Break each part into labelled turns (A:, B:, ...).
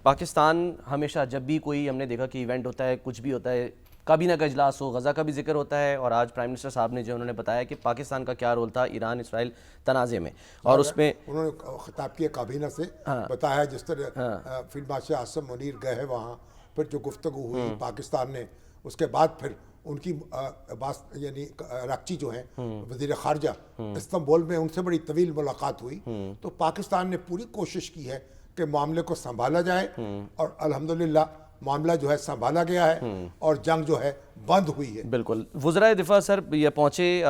A: پاکستان ہمیشہ جب بھی کوئی ہم نے دیکھا کہ ایونٹ ہوتا ہے, کچھ بھی ہوتا ہے, کابینہ کا اجلاس ہو, غزہ کا بھی ذکر ہوتا ہے, اور آج پرائم منسٹر صاحب نے جو انہوں نے بتایا کہ پاکستان کا کیا رول تھا ایران اسرائیل تنازع میں, اور اس میں
B: انہوں نے خطاب کیا کابینہ سے, بتایا جس طرح فیلڈ مارشل عاصم منیر گئے ہیں وہاں, پھر جو گفتگو ہوئی پاکستان نے, اس کے بعد پھر ان کی یعنی راکچی جو ہیں وزیر خارجہ استنبول میں, ان سے بڑی طویل ملاقات ہوئی. تو پاکستان نے پوری کوشش کی ہے کہ معاملے کو سنبھالا جائے, اور الحمدللہ معاملہ جو ہے سنبھالا گیا ہے اور جنگ جو ہے بند ہوئی ہے.
A: بالکل. وزرائے دفاع سر یہ پہنچے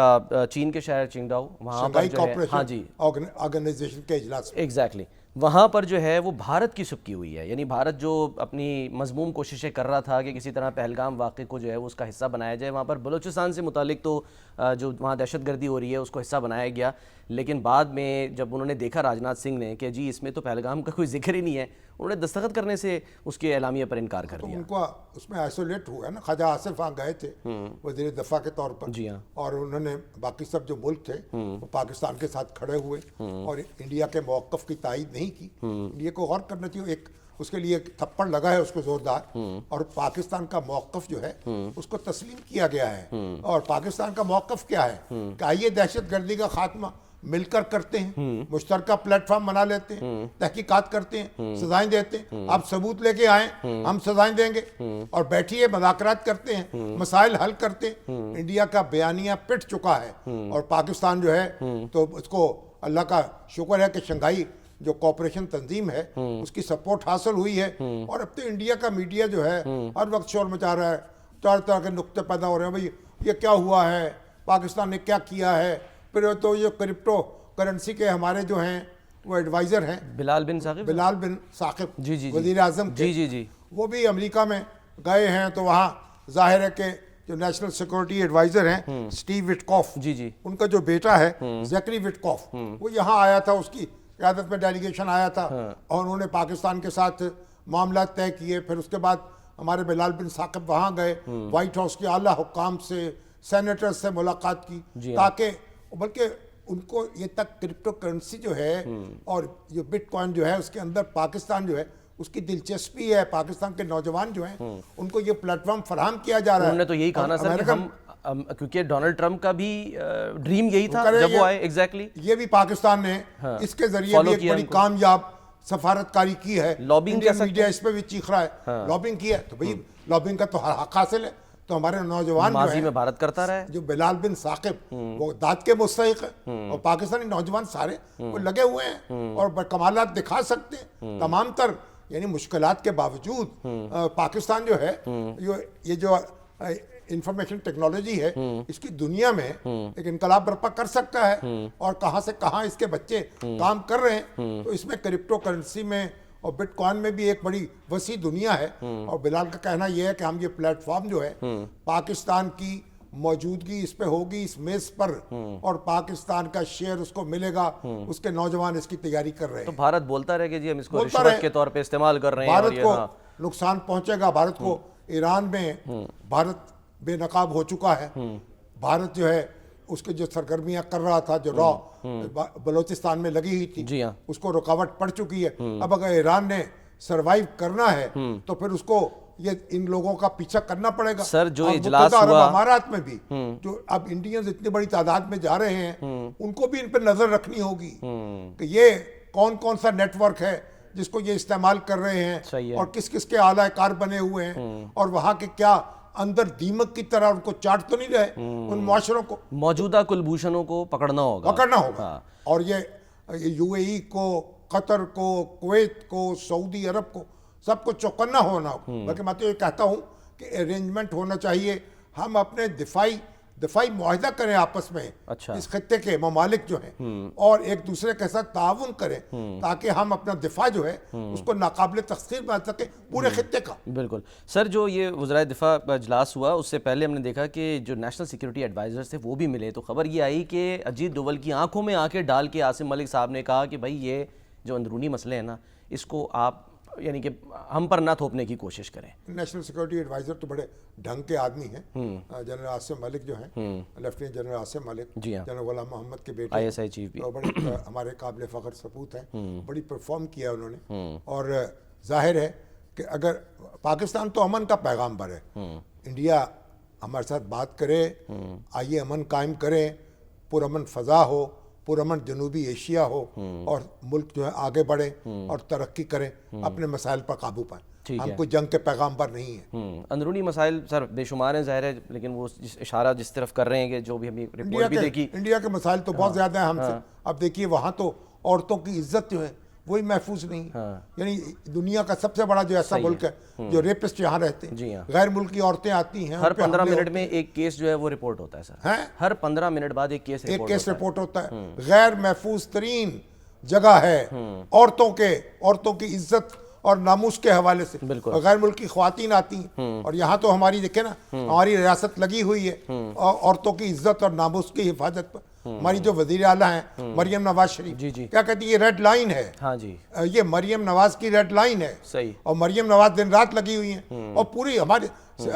A: چین کے شہر چنگڈاؤ, وہاں پر جو ہے ہاں جی
B: آرگنائزیشن کے اجلاس میں
A: ایگزیکٹلی وہاں پر جو ہے وہ بھارت کی سبکی ہوئی ہے. یعنی بھارت جو اپنی مضموم کوششیں کر رہا تھا کہ کسی طرح پہلگام واقعے کو جو ہے وہ اس کا حصہ بنایا جائے, وہاں پر بلوچستان سے متعلق تو جو وہاں دہشت گردی ہو رہی ہے اس کو حصہ بنایا گیا, لیکن بعد میں جب انہوں نے دیکھا راجناتھ سنگھ نے کہ جی اس میں تو پہلگام کا کوئی ذکر ہی نہیں ہے, انہوں نے دستخط کرنے سے اس کے اعلامیے پر انکار کر دیا.
B: ان کو اس میں آئسولیٹ ہوا نا, خواجہ آصف وہاں گئے تھے وزیر دفاع کے طور پر,
A: جی ہاں,
B: اور انہوں نے باقی سب جو ملک تھے وہ پاکستان کے ساتھ کھڑے ہوئے اور انڈیا کے موقف کی تائید نہیں کی. انڈیا کو غور کرنا چاہیے, ایک اس کے لیے ایک تھپڑ لگا ہے اس کو زوردار, اور پاکستان کا موقف جو ہے اس کو تسلیم کیا گیا ہے. اور پاکستان کا موقف کیا ہے کہ آئیے دہشت گردی کا خاتمہ مل کر کرتے ہیں, مشترکہ پلیٹ فارم بنا لیتے ہیں, تحقیقات کرتے ہیں, سزائیں دیتے ہیں, آپ ثبوت لے کے آئیں ہم سزائیں دیں گے, اور بیٹھیے مذاکرات کرتے ہیں, مسائل حل کرتے ہیں. انڈیا کا بیانیہ پٹ چکا ہے, اور پاکستان جو ہے تو اس کو اللہ کا شکر ہے کہ شنگھائی جو کوپریشن تنظیم ہے اس کی سپورٹ حاصل ہوئی ہے. اور اب تو انڈیا کا میڈیا جو ہے ہر وقت شور مچا رہا ہے, طرح طرح کے نقطے پیدا ہو رہے ہیں, بھئی یہ کیا ہوا ہے, پاکستان نے کیا کیا ہے. پھر تو یہ کرپٹو کرنسی کے ہمارے جو ہیں وہ ایڈوائزر ہیں
A: بلال بن ثاقب
B: وزیر اعظم کے,
A: جی
B: وہ بھی امریکہ میں گئے ہیں. تو وہاں ظاہر ہے کہ جو نیشنل سیکورٹی ایڈوائزر ہیں سٹیو وٹکوف,
A: جی
B: ان کا جو بیٹا ہے زیکری وٹکوف, وہ یہاں آیا تھا, اس کی قیادت میں ڈیلیگیشن آیا تھا, اور انہوں نے پاکستان کے ساتھ معاملات طے کیے. پھر اس کے بعد ہمارے بلال بن ثاقب وہاں گئے, وائٹ ہاؤس کے اعلیٰ حکام سے, سینیٹر سے ملاقات کی, تاکہ بلکہ ان کو یہ تک کرپٹو کرنسی جو ہے اور جو بٹ کوائن جو ہے اس کے اندر پاکستان جو ہے اس کی دلچسپی ہے. پاکستان کے نوجوان جو ہیں ان کو یہ پلیٹ فارم فراہم کیا جا رہا ہے.
A: انہوں نے تو یہی کہا نا سر کہ ہم, کیونکہ ڈونلڈ ٹرمپ کا بھی ڈریم یہی تھا جب وہ آئے, ایگزیکٹلی
B: یہ بھی پاکستان نے اس کے ذریعے بھی ایک بڑی کامیاب سفارتکاری کی ہے.
A: لابنگ
B: میڈیا اس پہ بھی چیخ رہا ہے, لابنگ کی ہے, تو بھئی لابنگ کا تو حق حاصل ہے. تو ہمارے نوجوان
A: ماضی میں بھارت کرتا رہا ہے,
B: جو بلال بن ثاقب وہ داد کے مستحق ہیں, اور پاکستانی نوجوان سارے وہ لگے ہوئے ہیں اور کمالات دکھا سکتے ہیں تمام تر. یعنی مشکلات کے باوجود پاکستان جو ہے یہ جو انفارمیشن ٹیکنالوجی ہے اس کی دنیا میں ایک انقلاب برپا کر سکتا ہے, اور کہاں سے کہاں اس کے بچے کام کر رہے ہیں. تو اس میں کرپٹو کرنسی میں اور بٹ کوائن میں بھی ایک بڑی وسیع دنیا ہے. اور بلال کا کہنا یہ ہے کہ ہم یہ پلیٹ فارم جو ہے پاکستان کی موجودگی اس پہ ہوگی, اس میز پر, اور پاکستان کا شیئر اس کو ملے گا, اس کے نوجوان اس کی تیاری کر رہے ہیں.
A: تو بھارت بولتا رہے کہ جی ہم اس کو رشوت کے طور پہ استعمال کر رہے ہیں,
B: بھارت کو نقصان پہنچے گا. بھارت کو ایران میں بھارت بے نقاب ہو چکا ہے. بھارت جو ہے اس کے جو سرگرمیاں کر رہا تھا جو بلوچستان میں لگی ہوئی تھی اس کو رکاوٹ پڑ چکی ہے. اب اگر ایران نے سروائیو کرنا ہے تو پھر اس کو یہ ان لوگوں کا پیچھا کرنا پڑے گا.
A: سر جو اجلاس ہوا
B: امارات میں بھی جو اب انڈینز اتنی بڑی تعداد میں جا رہے ہیں ان کو بھی ان پہ نظر رکھنی ہوگی کہ یہ کون کون سا نیٹ ورک ہے جس کو یہ استعمال کر رہے ہیں, اور کس کس کے اعلی کار بنے ہوئے ہیں, اور وہاں کے کیا اندر دیمک کی طرح ان کو چاٹ تو نہیں رہے. ان معاشروں کو
A: موجودہ کلبھوشنوں کو پکڑنا ہوگا,
B: اور یہ یو اے ای کو, قطر کو, کویت کو, سعودی عرب کو, سب کو چوکنا ہونا ہوگا. بلکہ میں تو یہ کہتا ہوں کہ ارینجمنٹ ہونا چاہیے, ہم اپنے دفاعی معاہدہ کریں آپس میں, اس خطے کے ممالک جو ہیں, اور ایک دوسرے کے ساتھ تعاون کریں تاکہ ہم اپنا دفاع جو ہے اس کو ناقابل تسخیر بنا سکیں پورے خطے کا.
A: بالکل سر, جو یہ وزرائے دفاع اجلاس ہوا اس سے پہلے ہم نے دیکھا کہ جو نیشنل سیکورٹی ایڈوائزرز تھے وہ بھی ملے. تو خبر یہ آئی کہ اجیت ڈوول کی آنکھوں میں آنکھیں ڈال کے عاصم ملک صاحب نے کہا کہ بھائی یہ جو اندرونی مسئلے ہیں نا اس کو آپ یعنی کہ ہم پر نہ تھوپنے کی کوشش کریں.
B: نیشنل سیکورٹی ایڈوائزر تو بڑے ڈھنگ کے آدمی ہیں, جنرل عاصم ملک جو ہیں, لیفٹیننٹ جنرل عاصم ملک, جنرل غلام محمد کے بیٹے,
A: ISI چیف بھی,
B: بڑے ہمارے قابل فخر ثبوت ہیں, بڑی پرفارم کیا انہوں نے. اور ظاہر ہے کہ اگر پاکستان تو امن کا پیغامبر ہے، انڈیا ہمارے ساتھ بات کرے، آئیے امن قائم کریں، پرامن فضا ہو، پرامن جنوبی ایشیا ہو، اور ملک جو ہے آگے بڑھے اور ترقی کریں، اپنے مسائل پر قابو پائیں. ہم کوئی جنگ کے پیغامبر نہیں ہیں.
A: اندرونی مسائل سر بے شمار ہیں ظاہر ہے، لیکن وہ اشارہ جس طرف کر رہے ہیں کہ جو بھی ہم رپورٹ بھی دیکھی،
B: انڈیا کے مسائل تو بہت زیادہ ہیں ہم سے. اب دیکھیے وہاں تو عورتوں کی عزت جو ہے وہی محفوظ نہیں. یعنی دنیا کا سب سے بڑا جو ایسا ملک ہے جو ریپسٹ یہاں رہتے ہیں، غیر ملکی عورتیں آتی ہیں،
A: ہر 15 منٹ میں ایک کیس جو ہے وہ رپورٹ ہوتا ہے سر. ہر 15 منٹ بعد ایک کیس
B: رپورٹ ہوتا ہے. غیر محفوظ ترین جگہ ہے عورتوں کی عزت اور ناموس کے حوالے سے. غیر ملکی خواتین آتی ہیں، اور یہاں تو ہماری دیکھیں نا، ہماری ریاست لگی ہوئی ہے عورتوں کی عزت اور ناموس کی حفاظت پر. ہماری جو وزیر اعلیٰ ہیں مریم نواز شریف، کیا کہتی ہے، یہ ریڈ لائن ہے. یہ مریم نواز کی ریڈ لائن ہے. اور مریم نواز دن رات لگی ہوئی ہیں، اور پوری ہمارے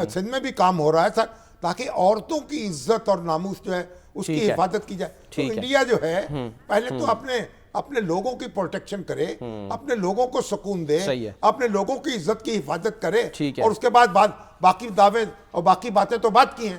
B: سندھ میں بھی کام ہو رہا ہے سر، تاکہ عورتوں کی عزت اور ناموس جو ہے اس کی حفاظت کی جائے. تو انڈیا جو ہے پہلے تو اپنے لوگوں کی پروٹیکشن کرے، اپنے لوگوں کو سکون دے، اپنے لوگوں کی عزت کی حفاظت کرے، اور اس کے بعد باقی دعوے اور باقی باتیں تو بات کی ہیں.